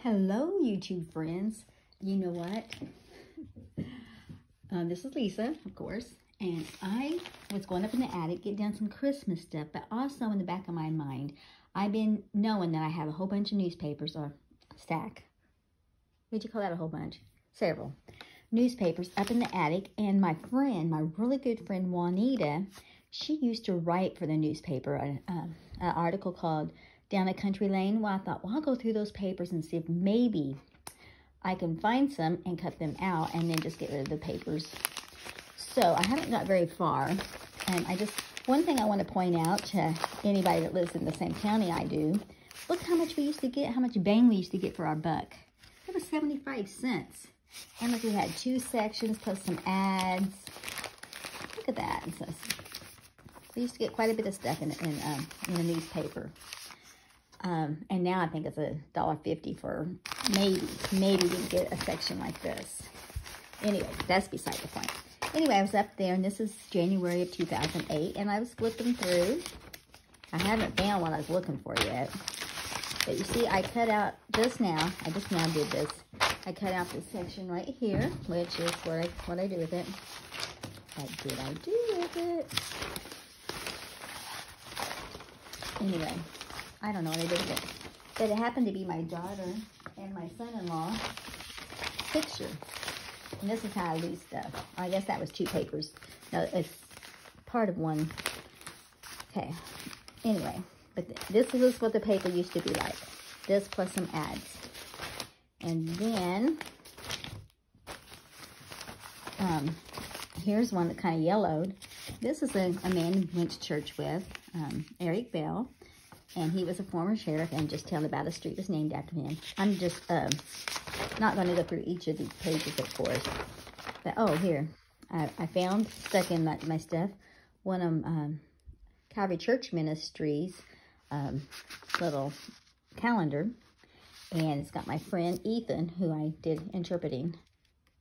Hello, YouTube friends. You know what? This is Lisa, of course, and I was going up in the attic, get down some Christmas stuff, but also in the back of my mind, I've been knowing that I have a whole bunch of newspapers, or a stack. What'd you call that, a whole bunch? Several newspapers up in the attic, and my friend, my really good friend Juanita, she used to write for the newspaper an article called Down a Country Lane. Well, I thought, well, I'll go through those papers and see if maybe I can find some and cut them out and then just get rid of the papers. So I haven't got very far. And one thing I want to point out to anybody that lives in the same county I do, look how much we used to get, how much bang we used to get for our buck. It was 75 cents. And look, we had 2 sections plus some ads. Look at that. So we used to get quite a bit of stuff in the newspaper. And now I think it's $1.50 for maybe we can get a section like this. Anyway, that's beside the point. Anyway, I was up there, and this is January of 2008, and I was flipping through. I haven't found what I was looking for yet. But you see, I cut out just now. I just now did this. I cut out this section right here, which is what I do with it. What did I do with it? Anyway, I don't know what I did with it. But it happened to be my daughter and my son-in-law picture. And this is how I lose stuff. I guess that was 2 papers. No, it's part of one. Okay. Anyway, but this is what the paper used to be like. This plus some ads. And then, here's one that kind of yellowed. This is a man we went to church with, Eric Bell. And he was a former sheriff, and just telling about a street was named after him. I'm just not going to go through each of these pages, of course. But, oh, here. I found, stuck in my stuff, one of Calvary Church Ministries' little calendar. And it's got my friend Ethan, who I did interpreting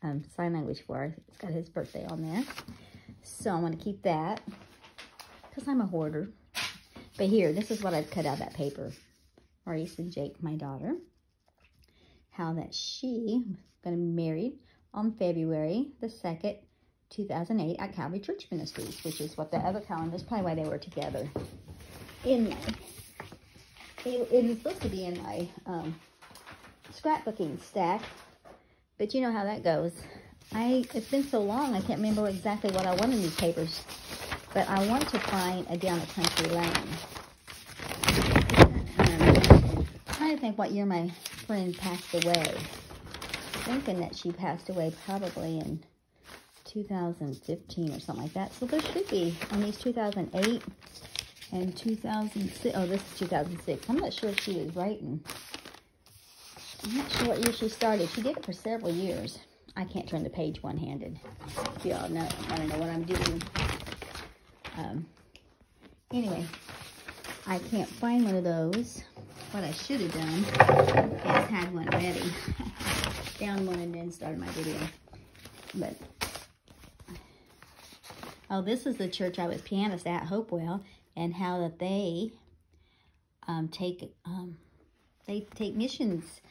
sign language for. It's got his birthday on there. So I want to keep that, because I'm a hoarder. But here, this is what I've cut out of that paper. Maurice and Jake, my daughter. How that she going to be married on February the 2nd, 2008 at Calvary Church Ministries, which is what the other calendar is, probably why they were together. It is supposed to be in my scrapbooking stack, but you know how that goes. It's been so long, I can't remember exactly what I wanted in these papers. But I want to find a Down a Country Lane. I'm trying to think what year my friend passed away. Thinking that she passed away probably in 2015 or something like that. So there should be on these 2008 and 2006. Oh, this is 2006. I'm not sure if she was writing. I'm not sure what year she started. She did it for several years. I can't turn the page one-handed. If y'all want to know what I'm doing. Anyway, I can't find one of those. What I should have done is had one ready. Found one and then started my video. But, oh, this is the church I was pianist at, Hopewell, and how that they take missions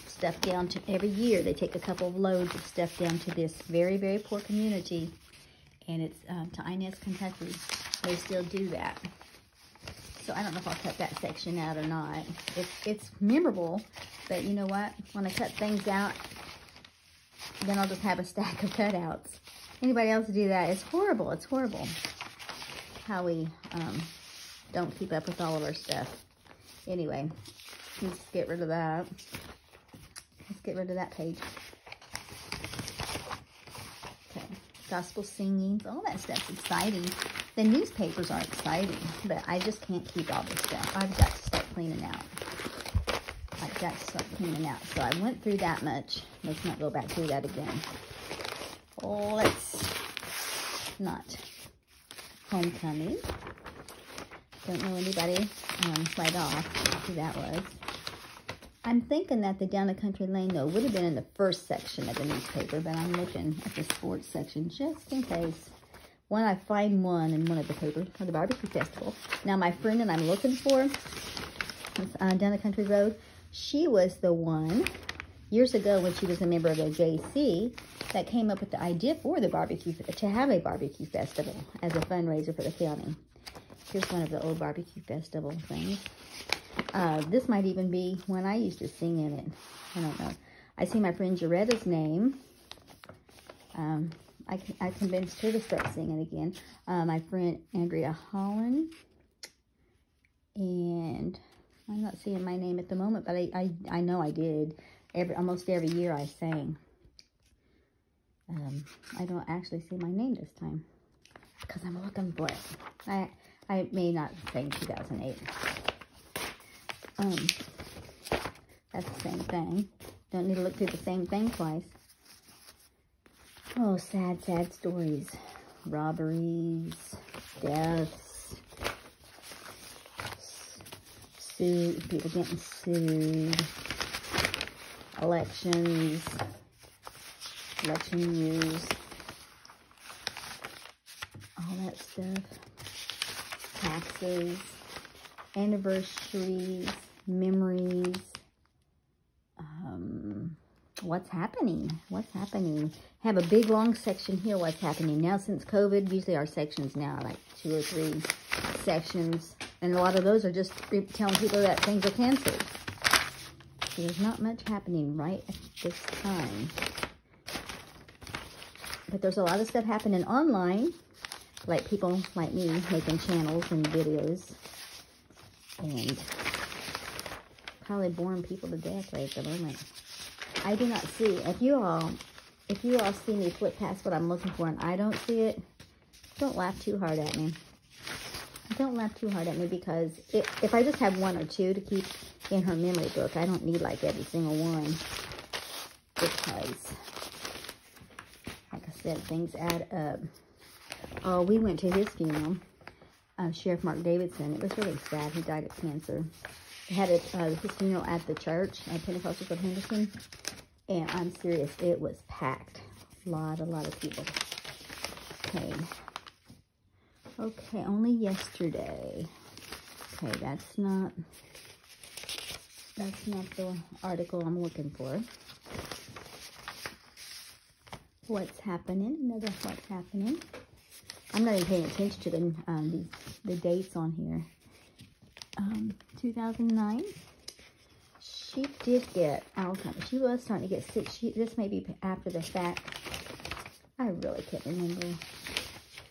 stuff down to every year. They take a couple of loads of stuff down to this very, very poor community. And it's to Inez, Kentucky. They still do that. So I don't know if I'll cut that section out or not. It's memorable, but you know what? When I cut things out, then I'll just have a stack of cutouts. Anybody else do that? It's horrible. It's horrible how we don't keep up with all of our stuff. Anyway, let's get rid of that. Let's get rid of that page. Gospel singing, all that stuff's exciting. The newspapers are exciting, but I just can't keep all this stuff. I've got to start cleaning out. So I went through that much. Let's not go back through that again. Let's not. Homecoming. Don't know anybody right off who that was. I'm thinking that the Down a Country Lane, though, would have been in the first section of the newspaper, but I'm looking at the sports section just in case. When I find one in one of the papers for the barbecue festival. Now, my friend that I'm looking for, Down a Country Road, She was the one, years ago when she was a member of the JC, that came up with the idea for the barbecue, to have a barbecue festival as a fundraiser for the county. Here's one of the old barbecue festival things. This might even be when I used to sing in it. I don't know. I see my friend Jaretta's name. I convinced her to start singing again. My friend Andrea Holland. And I'm not seeing my name at the moment, but I know I did. Almost every year I sang. I don't actually see my name this time because I'm looking for it. I may not sing 2008. That's the same thing. Don't need to look through the same thing twice. Oh, sad, sad stories. Robberies, deaths, people getting sued, elections, election years, all that stuff, taxes, anniversaries, memories, what's happening, have a big long section here, what's happening now since COVID. Usually our sections now are like 2 or 3 sections, and a lot of those are just telling people that things are canceled. So there's not much happening right at this time, but there's a lot of stuff happening online, like people like me making channels and videos, and probably boring people to death right at the moment. I do not see, if you all see me flip past what I'm looking for and I don't see it, don't laugh too hard at me. Don't laugh too hard at me, because if I just have 1 or 2 to keep in her memory book, I don't need like every single one, because, like I said, things add up. Oh, we went to his funeral, Sheriff Mark Davidson. It was really sad. He died of cancer. They had his funeral at the church, Pentecostals of Henderson, and I'm serious, it was packed. A lot of people came. Okay, only yesterday. Okay, that's not the article I'm looking for. What's happening? Another what's happening. I'm not even paying attention to the dates on here. 2009. She did get Alzheimer's. She was starting to get sick. This may be after the fact. I really can't remember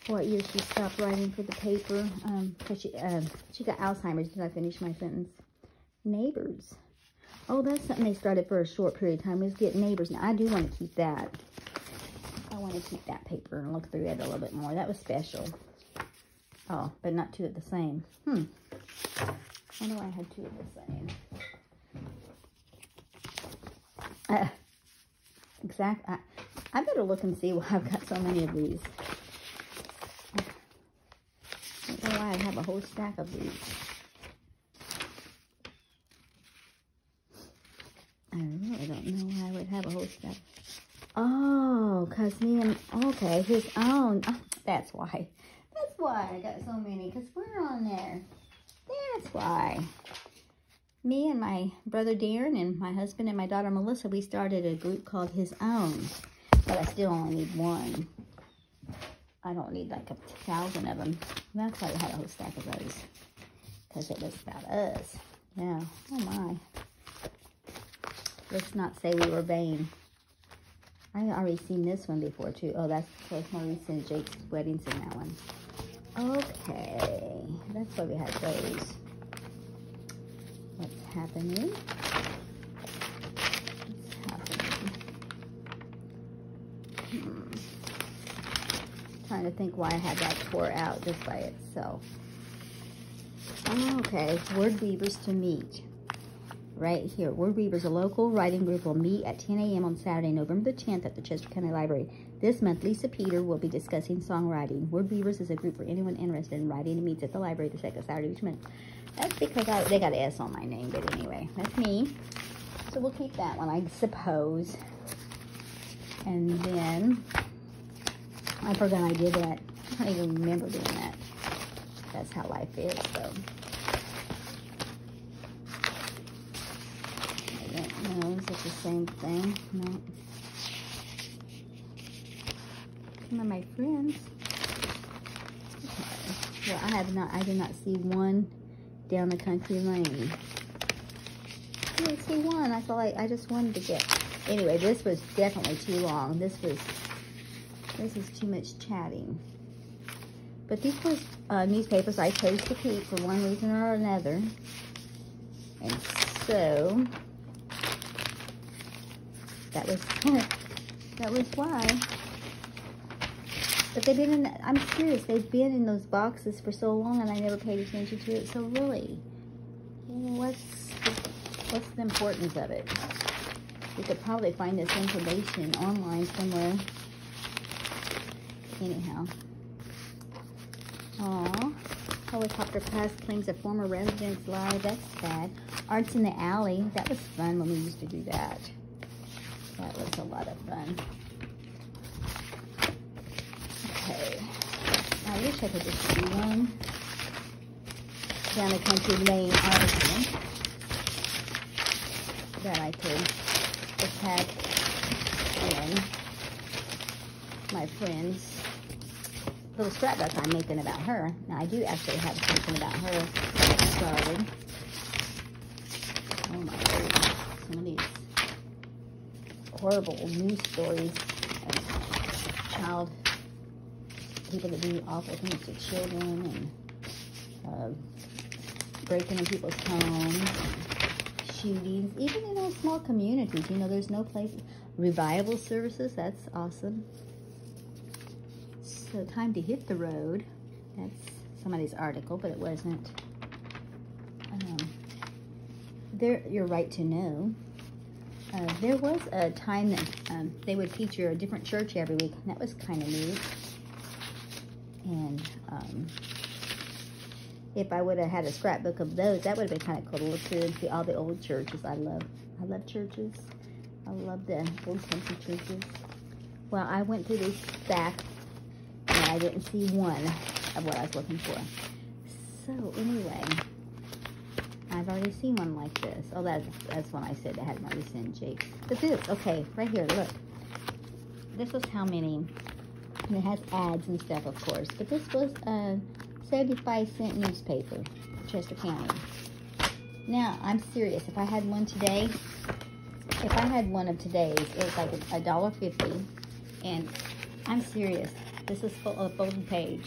what year she stopped writing for the paper. Because she got Alzheimer's. Did I finish my sentence? Neighbors. Oh, that's something they started for a short period of time. Was get Neighbors. Now I do want to keep that. I want to keep that paper and look through it a little bit more. That was special. Oh, but not 2 of the same. I know I had 2 of the same. Exactly. I better look and see why I've got so many of these. I don't know why I have a whole stack of these. I really don't know why I would have a whole stack. Oh, because okay, his own. Oh, that's why. That's why I got so many, because we're on there. That's why. Me and my brother Darren and my husband and my daughter Melissa, we started a group called His Own. But I still only need 1. I don't need like 1,000 of them. That's why I had a whole stack of those. Because it was about us. Yeah. Oh my. Let's not say we were vain. I've already seen this one before too. Oh, that's Maurice and Jake's weddings in that one. Okay. That's why we had those. What's happening? Trying to think why I had that tore out just by itself. Okay, Word Weavers to meet. Right here. Word Weavers, a local writing group, will meet at 10 a.m. on Saturday, November the 10th at the Chester County Library. This month, Lisa Peter will be discussing songwriting. Word Weavers is a group for anyone interested in writing and meets at the library the second Saturday each month. That's because they got an S on my name, but anyway, that's me. So we'll keep that one, I suppose. And then, I forgot I did that. I don't even remember doing that. That's how life is, so. it's the same thing. No. Some of my friends. Okay. Well, I did not see one down the country lane. I didn't see one. I felt like I just wanted to get. Anyway, this was definitely too long. This is too much chatting. But these were newspapers I chose to keep for one reason or another. And so that was why. But they've been in, I'm serious, they've been in those boxes for so long and I never paid attention to it. So really, what's the importance of it? You could probably find this information online somewhere. Anyhow. Aw. Helicopter Pass claims a former resident's live. That's sad. Arts in the Alley. That was fun when we used to do that. That was a lot of fun. Okay. I wish I could just see one. Down the country lane article that I could attach in my friend's little scrapbook I'm making about her. Now, I do actually have something about her started. Oh my goodness. Some of these horrible news stories of people that do awful things to children and breaking in people's homes, shootings, even in our small communities. You know, there's no place. Revival services, that's awesome. So, time to hit the road. That's somebody's article, but it wasn't. Your right to know. There was a time that they would feature a different church every week, and that was kind of neat. And if I would have had a scrapbook of those, that would have been kind of cool to look through and see all the old churches. I love churches. I love the old country churches. Well, I went through this stack and I didn't see one of what I was looking for. So anyway, I've already seen one like this. Oh, that's when I said that had my recent Jake. But this, okay, right here, look. This was how many, and it has ads and stuff, of course. But this was a 75-cent newspaper, Chester County. Now, I'm serious. If I had one today, if I had one of today's, it was like $1.50. And I'm serious. This is full of folded page.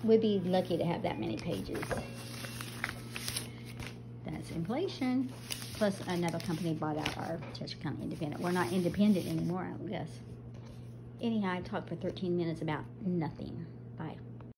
We'd be lucky to have that many pages. That's inflation. Plus, another company bought out our Chester County Independent. We're not independent anymore, I guess. Anyhow, I talked for 13 minutes about nothing.